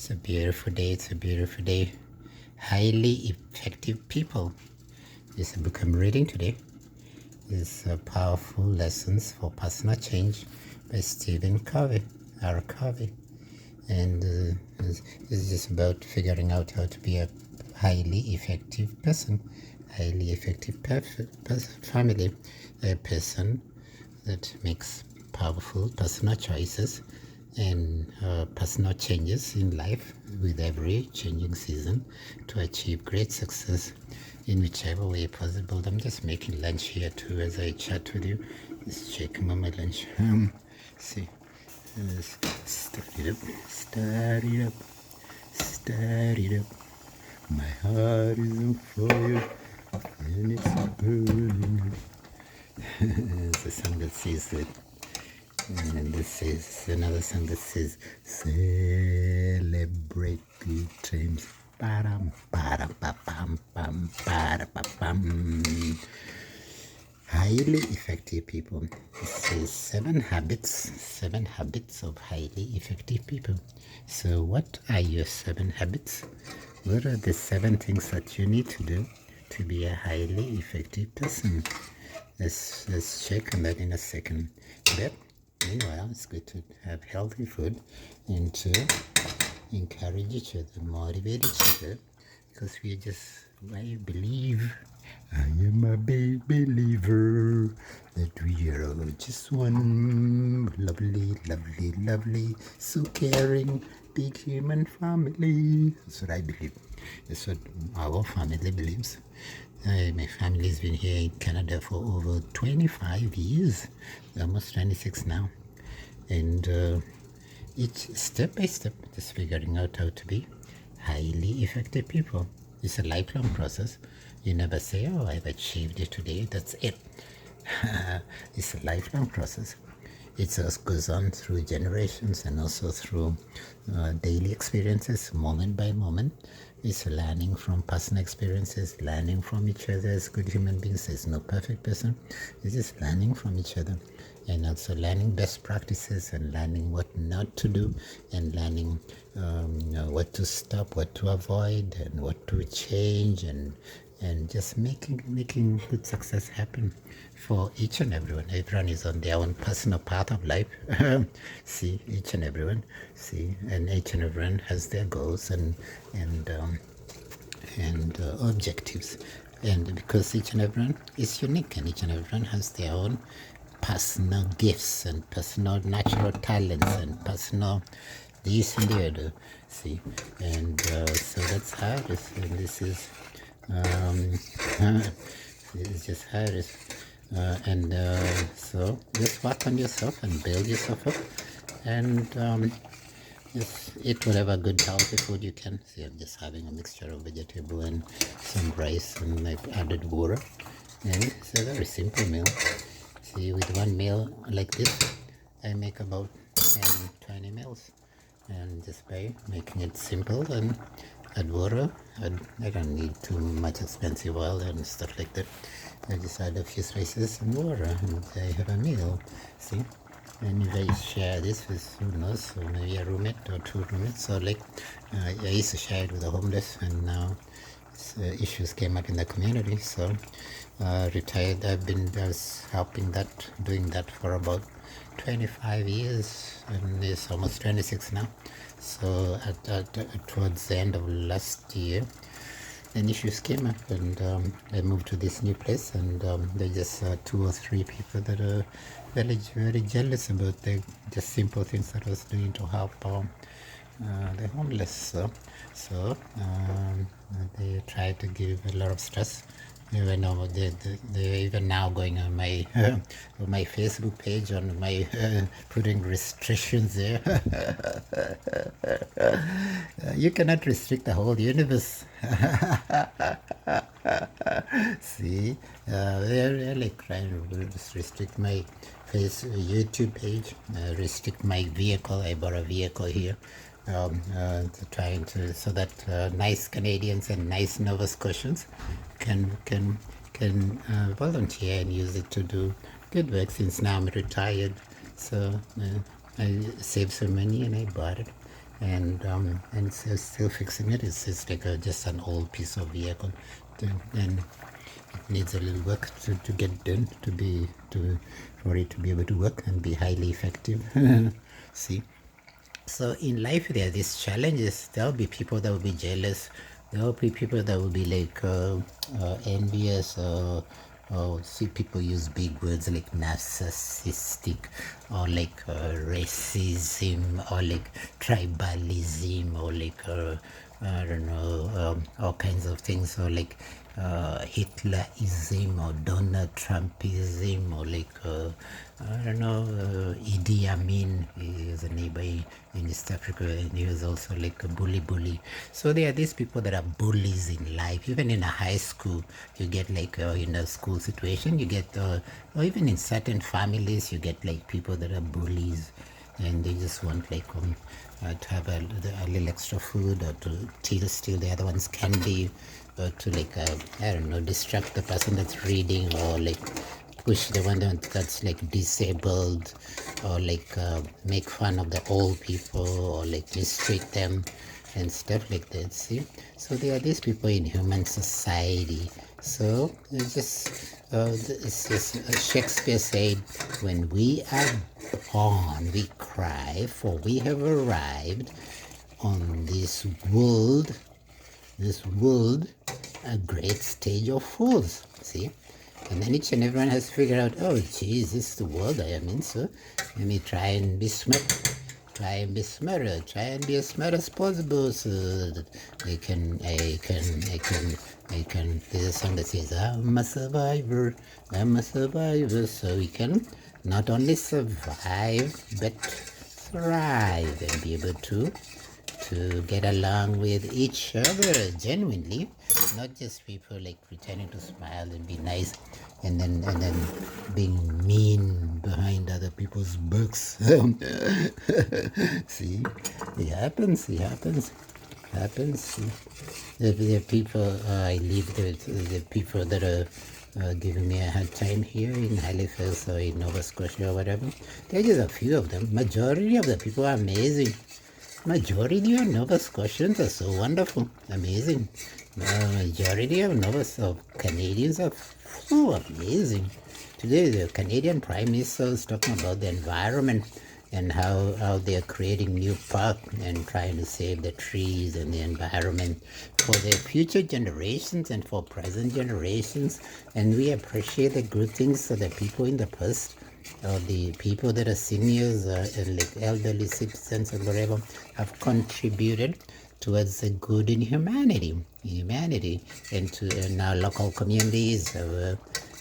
It's a beautiful day. It's a beautiful day. Highly effective people. This book I'm reading today is Powerful Lessons for Personal Change by Stephen Covey, R. Covey. And it's just about figuring out how to be a highly effective person, highly effective family, a person that makes powerful personal choices and personal changes in life with every changing season to achieve great success in whichever way possible. I'm just making lunch here too as I chat with you. Just checking on my lunch. See, start it up, start it up, start it up. My heart is on fire and it's burning. It's a song that says that. And this is another song that says, celebrate good times. Ba-dum, ba-dum, ba-bum, bum, ba-da-ba-bum. Highly effective people. It says seven habits of highly effective people. So what are your 7 habits? What are the 7 things that you need to do to be a highly effective person? Let's check on that in a second. But meanwhile, it's good to have healthy food and to encourage each other, motivate each other, because I believe, I am a big believer that we are all just one lovely, lovely, lovely, so caring, big human family. That's what I believe. That's what our family believes. My family's been here in Canada for over 25 years, almost 26 now. And each step by step, just figuring out how to be highly effective people. It's a lifelong process. You never say, oh, I've achieved it today, that's it. It's a lifelong process. It just goes on through generations and also through daily experiences, moment by moment. It's learning from personal experiences, learning from each other as good human beings. There's no perfect person. It's just learning from each other and also learning best practices and learning what not to do and learning what to stop, what to avoid and what to change and just making good success happen for each and everyone. Everyone is on their own personal path of life. See, each and everyone. See, and each and everyone has their goals and objectives. And because each and everyone is unique and each and everyone has their own personal gifts and personal natural talents and personal this and the other. See, and so that's how it is. And this is it's just how it is. So just work on yourself and build yourself up and just eat whatever good healthy food you can. See, I'm just having a mixture of vegetable and some rice and I've added water. And it's a very simple meal. See, with one meal like this, I make about 10, 20 meals. And just by making it simple and add water, I don't need too much expensive oil and stuff like that. I just add a few spices and water and I have a meal. See? And if I share this with, who knows, so maybe a roommate or 2 roommates, so like I used to share it with the homeless and now issues came up in the community, so retired. I was doing that for about 25 years and it's almost 26 now. So towards the end of last year, then issues came up and I moved to this new place and there's just 2 or 3 people that are very, very jealous about the just simple things that I was doing to help the homeless. So they tried to give a lot of stress. They're even now going on my on my Facebook page on my putting restrictions there. You cannot restrict the whole universe. See, they're like trying to restrict my YouTube page, restrict my vehicle. I bought a vehicle here. Trying to so that nice Canadians and nice Nova Scotians can volunteer and use it to do good work. Since now I'm retired, so I saved some money and I bought it. and still fixing it. It's just like just an old piece of vehicle, and it needs a little work to get done for it to be able to work and be highly effective. See, so in life there are these challenges. There will be people that will be jealous. There will be people that will be like envious. See, people use big words like narcissistic, or like racism, or like tribalism, or like I don't know, all kinds of things, or like Hitlerism, or Donald Trumpism, or like I don't know, Idi Amin is a neighbor in East Africa, and he was also like a bully. So there are these people that are bullies in life. Even in a high school, you get like in a school situation, you get, or even in certain families, you get like people that are bullies, and they just want like to have a little extra food, or to steal the other one's candy, or to like I don't know, distract the person that's reading, or like push the one that's like disabled, or like make fun of the old people, or like mistreat them and stuff like that. See, so there are these people in human society. So it's just Shakespeare said, when we are born we cry, for we have arrived on this world, a great stage of fools. See, and then each and everyone has to figure out, oh geez, this is the world I am in, so let me try and be smart, try and be smarter, try and be as smart as possible, so that I can there's a song that says, I'm a survivor, so we can not only survive but thrive and be able to get along with each other genuinely, not just people like pretending to smile and be nice, and then being mean behind other people's backs. See, it happens. See, the people I live with, the people that are giving me a hard time here in Halifax or in Nova Scotia or whatever. There are just a few of them. Majority of the people are amazing. Majority of Nova Scotians are so wonderful, amazing. Majority of Canadians are so amazing. Today, the Canadian Prime Minister is talking about the environment and how they are creating new park and trying to save the trees and the environment for the future generations and for present generations. And we appreciate the good things of the people in the past, or the people that are seniors, like elderly citizens or whatever, have contributed towards the good in humanity, and to in our local communities, our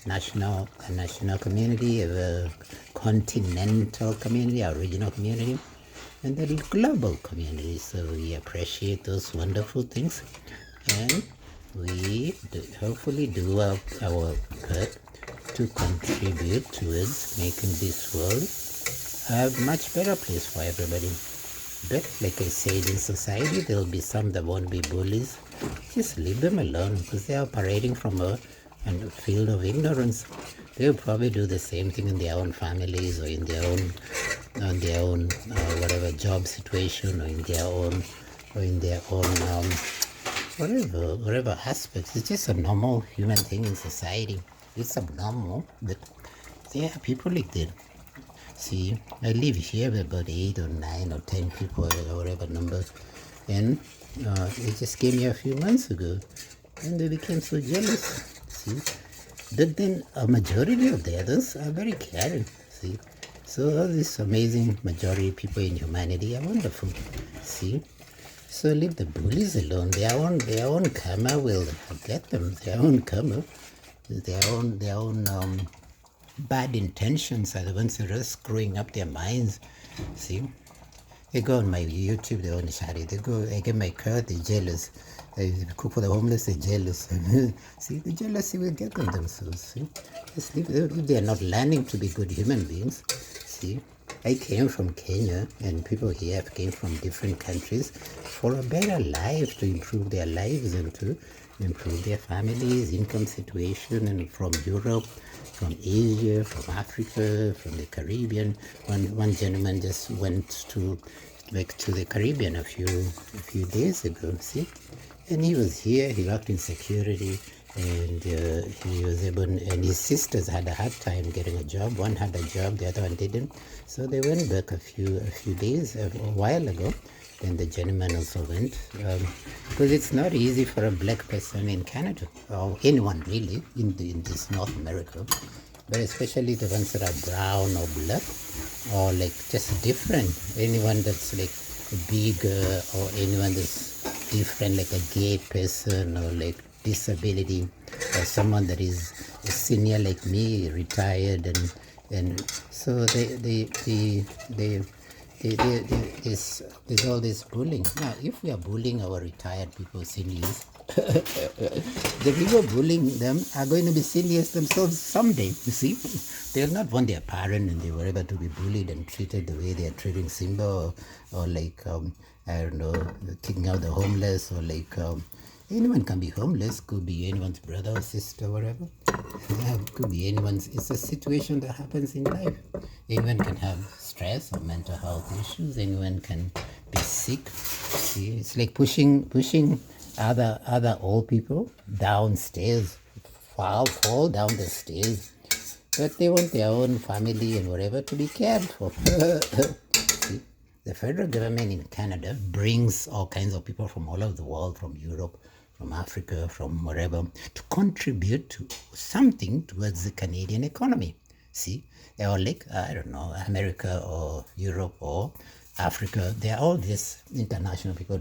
national community, our continental community, our regional community, and the global community. So we appreciate those wonderful things, and we hopefully do our part to contribute towards making this world a much better place for everybody. But like I said, in society there will be some that won't be bullies. Just leave them alone, because they are operating from a field of ignorance. They'll probably do the same thing in their own families, or in their own whatever job situation, or in their own whatever aspects. It's just a normal human thing in society. It's abnormal, but there are people like that. See, I live here with about 8 or 9 or 10 people, or whatever number, and it just came here a few months ago, and they became so jealous. See, but then a majority of the others are very caring. See, so all this amazing majority of people in humanity are wonderful. See, so leave the bullies alone. Their own karma will get them. Their own karma. Their own bad intentions are the ones that are screwing up their minds. See, they go on my YouTube, they're on Shari. They go, I get my car, they're jealous. I cook for the homeless, they're jealous. See, the jealousy will get them themselves. See, just leave them. If they're not learning to be good human beings. See, I came from Kenya, and people here came from different countries for a better life, to improve their lives and to improve their families' income situation, and from Europe, from Asia, from Africa, from the Caribbean. One gentleman just went to back to the Caribbean a few days ago. See, and he was here. He worked in security, and he was able. And his sisters had a hard time getting a job. One had a job, the other one didn't. So they went back a few days a while ago. And the gentleman also went, because it's not easy for a black person in Canada, or anyone really in this North America, but especially the ones that are brown or black, or like just different. Anyone that's like bigger, or anyone that's different, like a gay person, or like disability, or someone that is a senior like me, retired, and so there's all this bullying. Now, if we are bullying our retired people, seniors, the people bullying them are going to be seniors themselves someday, you see. They'll not want their parent and they were able to be bullied and treated the way they are treating Simba, or like, I don't know, kicking out the homeless, or like, anyone can be homeless, could be anyone's brother or sister, whatever. Yeah, could be anyone's. It's a situation that happens in life. Anyone can have stress or mental health issues. Anyone can be sick. See, it's like pushing other old people downstairs, fall down the stairs. But they want their own family and whatever to be cared for. See, the federal government in Canada brings all kinds of people from all over the world, from Europe, from Africa, from wherever, to contribute to something towards the Canadian economy. See, they're all like, I don't know, America or Europe or Africa. They're all just international people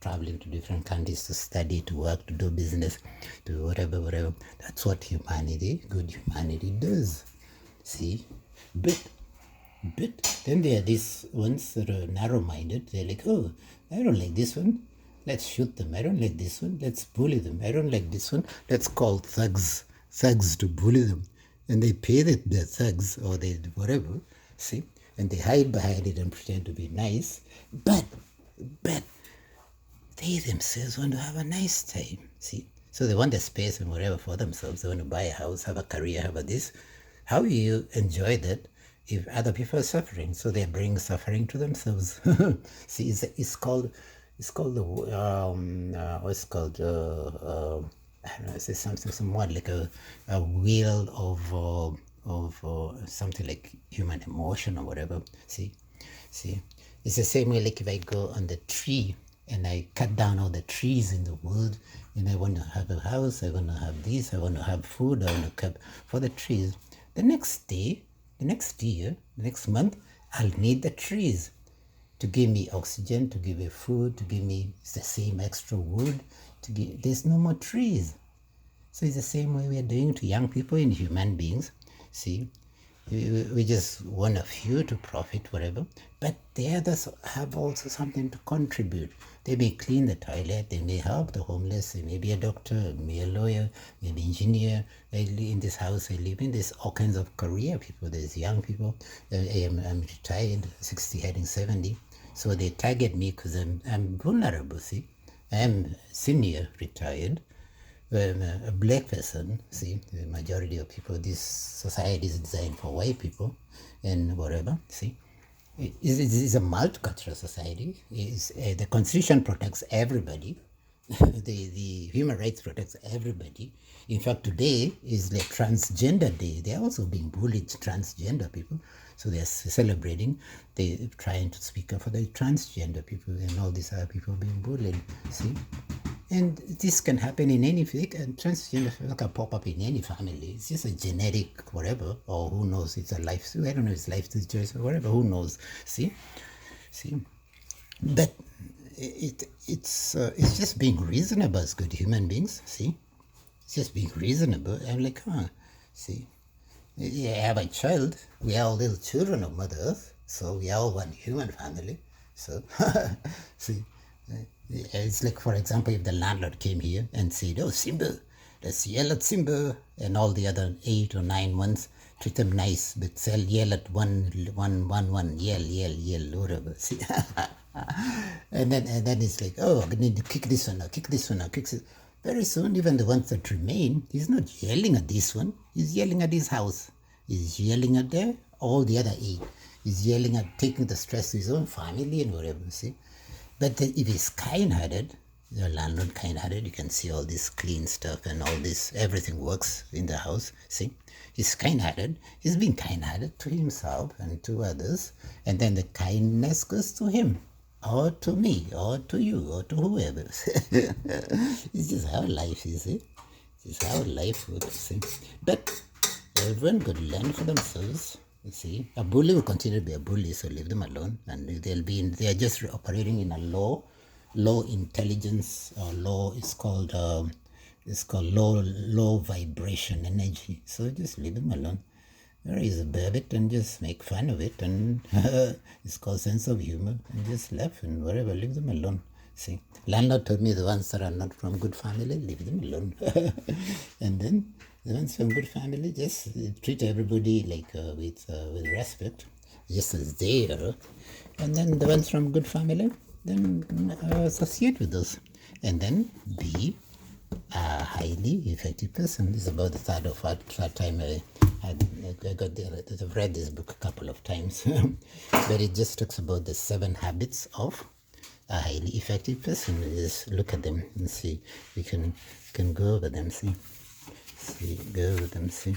traveling to different countries to study, to work, to do business, to whatever. That's what good humanity does. See, but then there are these ones that are narrow-minded. They're like, oh, I don't like this one. Let's shoot them. I don't like this one. Let's bully them. I don't like this one. Let's call thugs to bully them. And they pay the thugs, or they whatever, see? And they hide behind it and pretend to be nice. But they themselves want to have a nice time, see? So they want the space and whatever for themselves. They want to buy a house, have a career, have a this. How do you enjoy that if other people are suffering? So they bring suffering to themselves. See, it's called the what's called I don't know, it's somewhat like a wheel of something like human emotion or whatever. See, it's the same way like if I go on the tree and I cut down all the trees in the wood, and I want to have a house, I want to have this, I want to have food, I want to cut for the trees. The next day, the next year, the next month, I'll need the trees to give me oxygen, to give me food, to give me the same extra wood. There's no more trees. So it's the same way we are doing to young people and human beings. See, we just want a few to profit, whatever, but the others have also something to contribute. They may clean the toilet, they may help the homeless, they may be a doctor, maybe a lawyer, maybe engineer. In this house I live in, there's all kinds of career people. There's young people. I'm retired, 60 heading 70. So they target me because I'm vulnerable, see. I'm senior, retired. I'm a black person, see. The majority of people, this society is designed for white people and whatever, see. It's a multicultural society. The Constitution protects everybody. The human rights protects everybody. In fact, today is the transgender day. They're also being bullied, transgender people. So they're celebrating. They're trying to speak up for the transgender people, and all these other people being bullied. See? And this can happen in any, and transgender can pop up in any family. It's just a genetic whatever, or who knows, it's a life, I don't know, it's life choice or whatever, who knows, see? But it's just being reasonable as good human beings, see? It's just being reasonable. I'm like, see? Yeah, I have a child. We are all little children of Mother Earth, so we are all one human family. So, see? It's like, for example, if the landlord came here and said, oh, Simba, let's yell at Simba, and all the other 8 or 9 months, treat them nice, but yell at one, yell, whatever. See? and then it's like, oh, I need to kick this one, kick this one, kick this. Very soon, even the ones that remain, he's not yelling at this one, he's yelling at his house. He's yelling at the all the other E. He's yelling at taking the stress to his own family and whatever, see. But then if he's kind-hearted, the landlord kind-hearted, you can see all this clean stuff and all this, everything works in the house, see. He's kind-hearted, he's being kind-hearted to himself and to others, and then the kindness goes to him, or to me, or to you, or to whoever. It's just how life is, see. This is how life works, see. But everyone could learn for themselves. You see, a bully will continue to be a bully, so leave them alone, and they are just operating in a low intelligence or low. It's called low vibration energy. So just leave them alone. There is a bit and just make fun of it, and it's called sense of humor, and just laugh and whatever. Leave them alone. See, landlord told me the ones that are not from good family, leave them alone. And then the ones from good family, just treat everybody like with respect, just as they are. And then the ones from good family, then associate with those. And then be a highly effective person. This is about the third time I've read this book a couple of times. But it just talks about the 7 habits of a highly effective person. Just look at them and see. We can go over them, see. Go over them, see.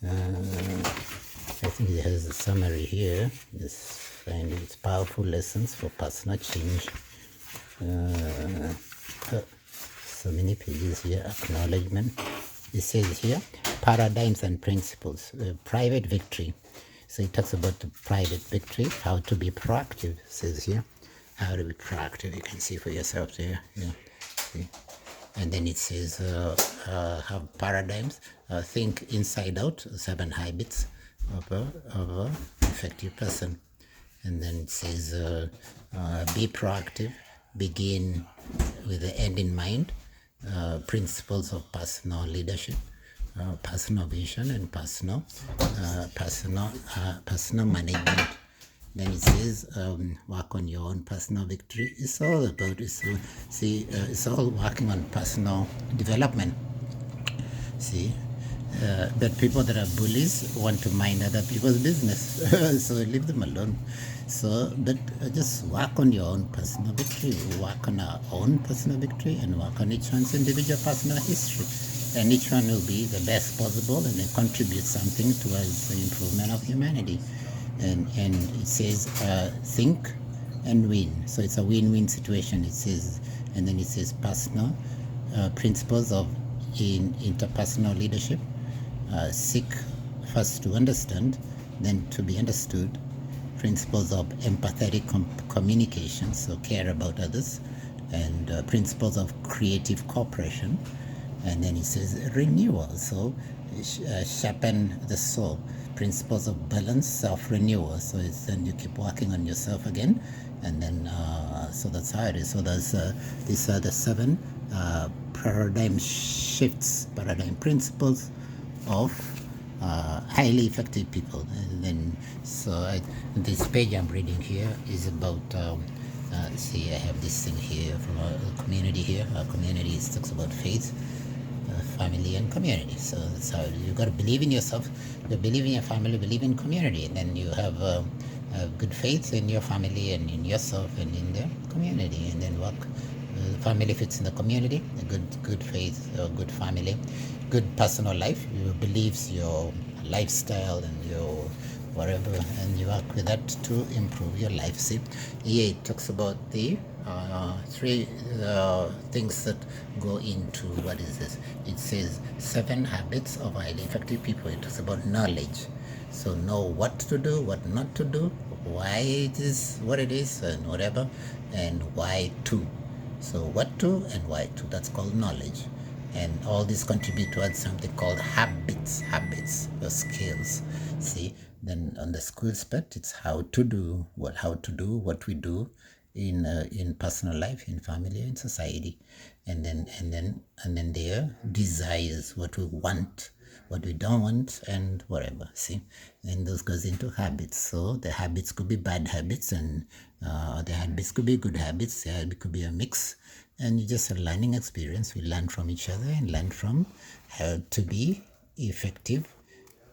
I think it has a summary here. Just find its powerful lessons for personal change. So many pages here. Acknowledgement. It says here, paradigms and principles. Private victory. So it talks about the private victory, how to be proactive. It says here, how to be proactive. You can see for yourself there. Yeah. See? And then it says, have paradigms. Think inside out. 7 habits of a effective person. And then it says, be proactive. Begin with the end in mind. Principles of personal leadership, personal vision, and personal management. Then it says, work on your own personal victory. It's all about it's all working on personal development. See, but people that are bullies want to mind other people's business, so leave them alone. So, but just work on your own personal victory. Work on our own personal victory, and work on each one's individual personal history. And each one will be the best possible, and then contribute something towards the improvement of humanity. And it says think and win. So it's a win-win situation. It says, and then it says personal principles of interpersonal leadership. Seek first to understand, then to be understood. Principles of empathetic communication, so care about others, and principles of creative cooperation. And then it says renewal, so sharpen the soul. Principles of balance, self-renewal. So it's then you keep working on yourself again, and then so that's how it is. So there's these are the 7 paradigm shifts, paradigm principles of highly effective people. And then this page I'm reading here is about see, I have this thing here from a community here. Our community talks about faith, family, and community. So that's how you got to believe in yourself, you believe in your family, believe in community, and then you have good faith in your family and in yourself and in the community, and then work. The family fits in the community, a good faith, a good family, good personal life. You believes your lifestyle and your whatever, and you work with that to improve your life. See, here it talks about the 3 things that go into what is this. It says 7 habits of highly effective people. It talks about knowledge. So know what to do, what not to do, why it is what it is, and whatever, and why to. So what to and why to, that's called knowledge. And all these contribute towards something called habits, or skills. See, then on the skills part, it's how to do what we do in personal life, in family, in society, and then their desires, what we want, what we don't want, and whatever. See, and those goes into habits. So the habits could be bad habits, and the habits could be good habits. It could be a mix, and it's just a learning experience. We learn from each other and learn from how to be effective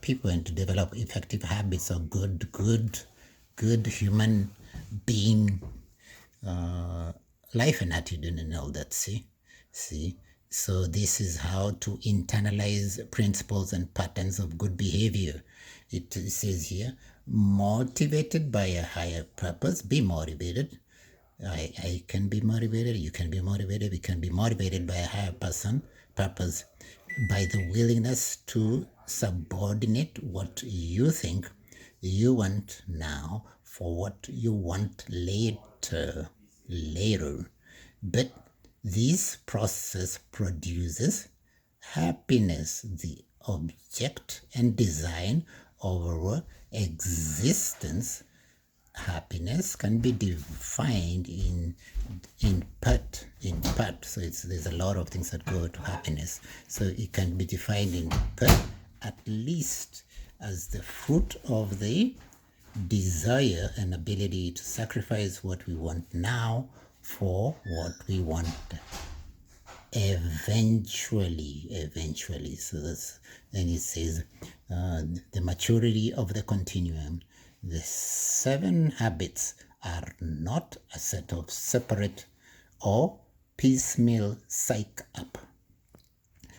people and to develop effective habits of good human being life and attitude and all that. See. So this is how to internalize principles and patterns of good behavior. It says here, motivated by a higher purpose. Be motivated. I can be motivated. You can be motivated. We can be motivated by a higher purpose, by the willingness to subordinate what you think you want now for what you want later. But this process produces happiness, the object and design of our existence. Happiness can be defined in part. So there's a lot of things that go to happiness. So it can be defined in part, at least as the fruit of the desire and ability to sacrifice what we want now for what we want eventually. So that's, then it says the maturity of the continuum. The 7 habits are not a set of separate or piecemeal psych up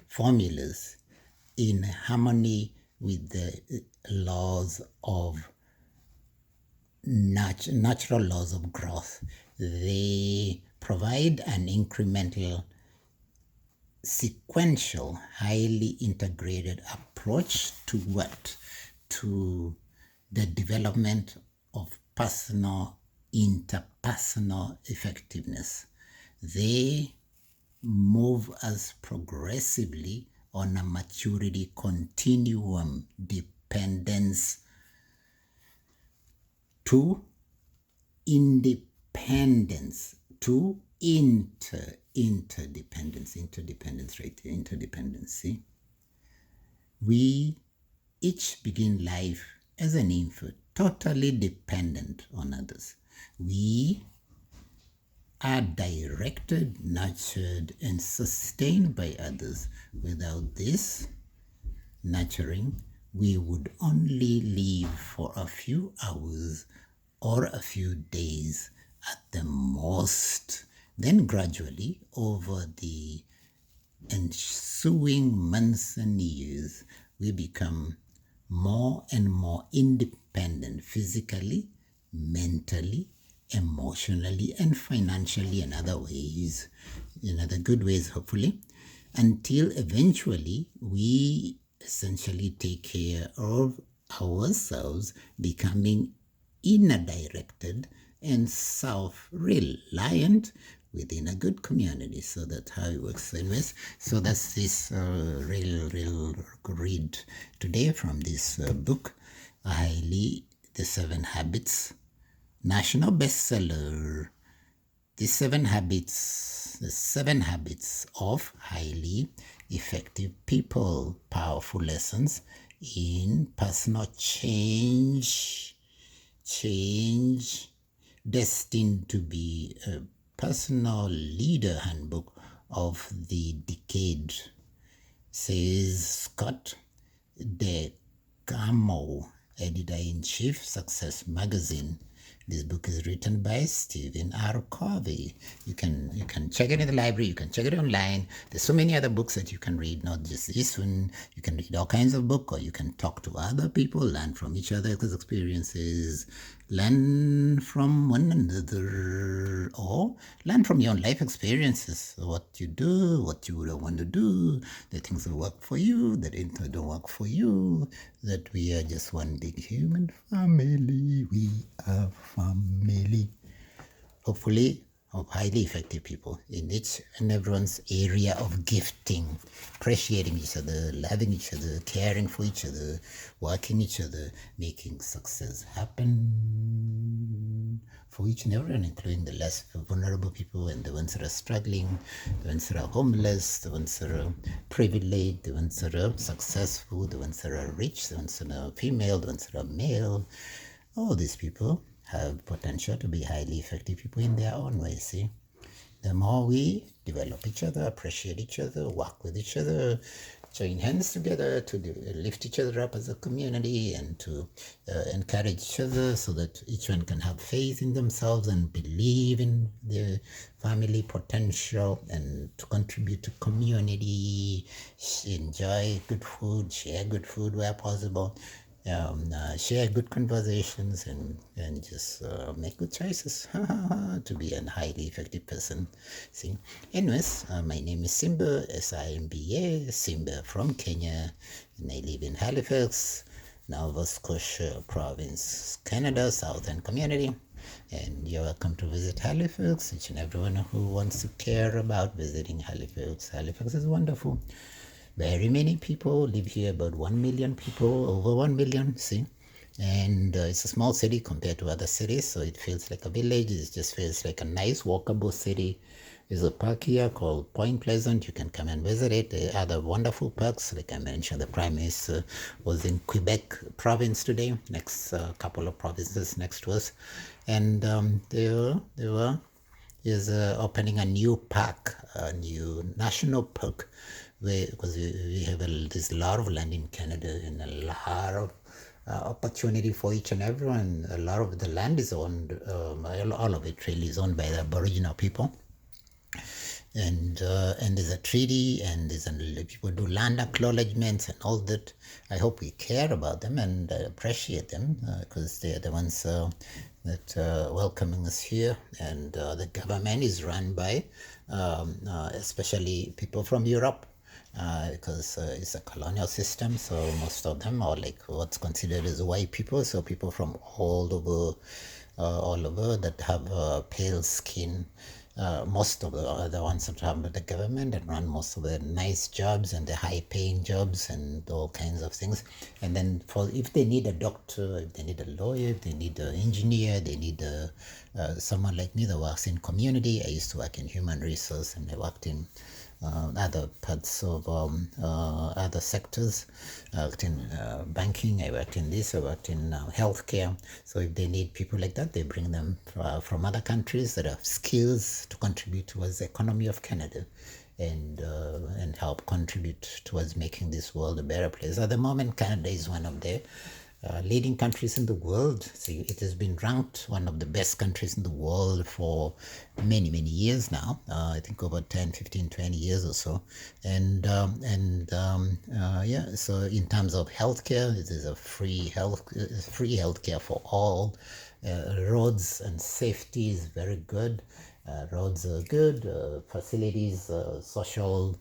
formulas in harmony with the laws of natural laws of growth. They provide an incremental, sequential, highly integrated approach to what? To the development of personal, interpersonal effectiveness. They move us progressively on a maturity continuum, dependence to independence, to interdependence, right? Interdependency. We each begin life as an infant, totally dependent on others. We are directed, nurtured, and sustained by others. Without this nurturing, we would only live for a few hours or a few days at the most. Then gradually, over the ensuing months and years, we become more and more independent physically, mentally, emotionally, and financially, and other ways, in other good ways, hopefully, until eventually we essentially take care of ourselves, becoming inner directed and self-reliant within a good community. So that's how it works anyways. So that's this real read today from this book, The 7 Habits, national bestseller. The 7 habits of highly effective people, powerful lessons in personal change, destined to be a personal leader handbook of the decade, says Scott DeGamo, editor-in-chief, Success Magazine. This book is written by Stephen R. Covey. You can check it in the library. You can check it online. There's so many other books that you can read, not just this one. You can read all kinds of books, or you can talk to other people, learn from each other's experiences, learn from one another, or learn from your own life experiences, what you do, what you don't want to do, the things that work for you, that don't work for you, that we are just one big human family. We are family. Hopefully, of highly effective people in each and everyone's area of gifting, appreciating each other, loving each other, caring for each other, working each other, making success happen for each and everyone, including the less vulnerable people and the ones that are struggling, the ones that are homeless, the ones that are privileged, the ones that are successful, the ones that are rich, the ones that are female, the ones that are male. All these people have potential to be highly effective people in their own way. See, the more we develop each other, appreciate each other, work with each other, join hands together to lift each other up as a community and to encourage each other so that each one can have faith in themselves and believe in their family potential and to contribute to community, enjoy good food, share good food where possible, share good conversations and just make good choices to be a highly effective person. See, anyways, my name is Simba, Simba, Simba from Kenya, and I live in Halifax, Nova Scotia Province, Canada, Southern Community. And you're welcome to visit Halifax. Each and everyone who wants to care about visiting Halifax. Halifax is wonderful. Very many people live here, about 1 million people, over 1 million, see. And it's a small city compared to other cities, so it feels like a village. It just feels like a nice walkable city. There's a park here called Point Pleasant. You can come and visit it. There are other wonderful parks. Like I mentioned, the Prime Minister was in Quebec province today, next couple of provinces next to us. And is opening a new park, a new national park, because we have there's a lot of land in Canada and a lot of opportunity for each and everyone. A lot of the land is owned, all of it really is owned by the Aboriginal people. And there's a treaty, and people do land acknowledgements and all that. I hope we care about them and appreciate them because they're the ones that welcoming us here. And the government is run by especially people from Europe because it's a colonial system. So most of them are like what's considered as white people. So people from all over that have pale skin. Most of the ones that have the government and run most of the nice jobs and the high paying jobs and all kinds of things. And then if they need a doctor, if they need a lawyer, if they need an engineer, they need someone like me that works in community. I used to work in human resource and I worked in other parts of other sectors. I worked in banking, I worked in this, I worked in healthcare. So if they need people like that, they bring them from other countries that have skills to contribute towards the economy of Canada and help contribute towards making this world a better place. At the moment, Canada is one of the leading countries in the world. See, it has been ranked one of the best countries in the world for many years now. I think over 10, 15, 20 years or so. And yeah, so in terms of healthcare, it is a free healthcare for all. Roads and safety is very good. Roads are good, facilities, social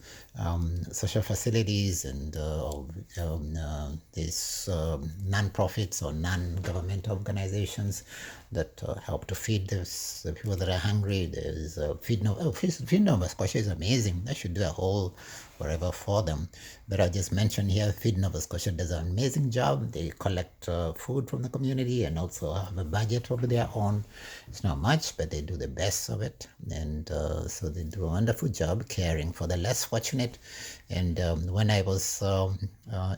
facilities, and these non-profits or non-governmental organizations that help to feed the people that are hungry. There's Feed Nova Scotia is amazing. I should do a whole whatever for them. But I just mentioned here, Feed Nova Scotia does an amazing job. They collect food from the community and also have a budget of their own. It's not much, but they do the best of it. And so they do a wonderful job caring for the less fortunate. And when I was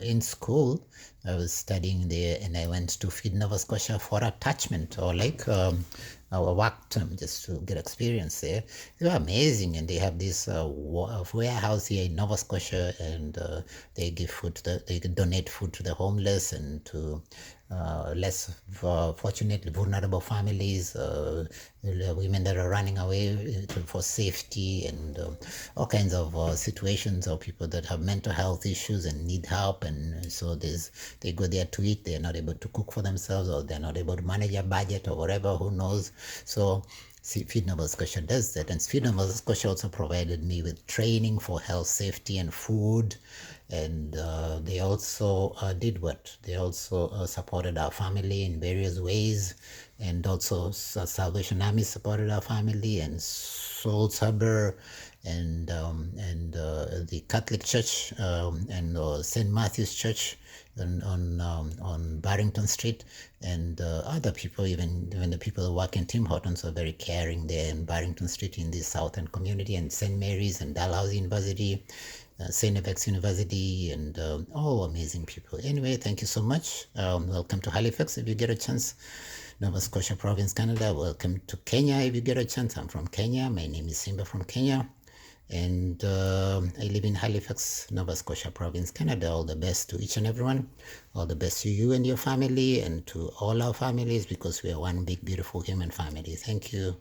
in school, I was studying there and I went to Feed Nova Scotia for attachment or like our work term just to get experience there. They were amazing, and they have this warehouse here in Nova Scotia, and they give food they donate food to the homeless and to less fortunate, vulnerable families, women that are running away for safety, and all kinds of situations of people that have mental health issues and need help. And so they go there to eat. They're not able to cook for themselves, or they're not able to manage a budget or whatever, who knows. So Feed Nova Scotia does that. And Feed Nova Scotia also provided me with training for health, safety, and food. And they also did what? They also supported our family in various ways. And also Salvation Army supported our family, and Soul Sabbath, and the Catholic Church, and St. Matthew's Church on Barrington Street, and other people, even the people who work in Tim Hortons are very caring there in Barrington Street in the Southern community, and St. Mary's and Dalhousie University, St. FX University, and all amazing people. Anyway, thank you so much. Welcome to Halifax if you get a chance. Nova Scotia Province, Canada. Welcome to Kenya if you get a chance. I'm from Kenya. My name is Simba from Kenya. And I live in Halifax, Nova Scotia province, Canada. All the best to each and everyone. All the best to you and your family and to all our families, because we are one big, beautiful human family. Thank you.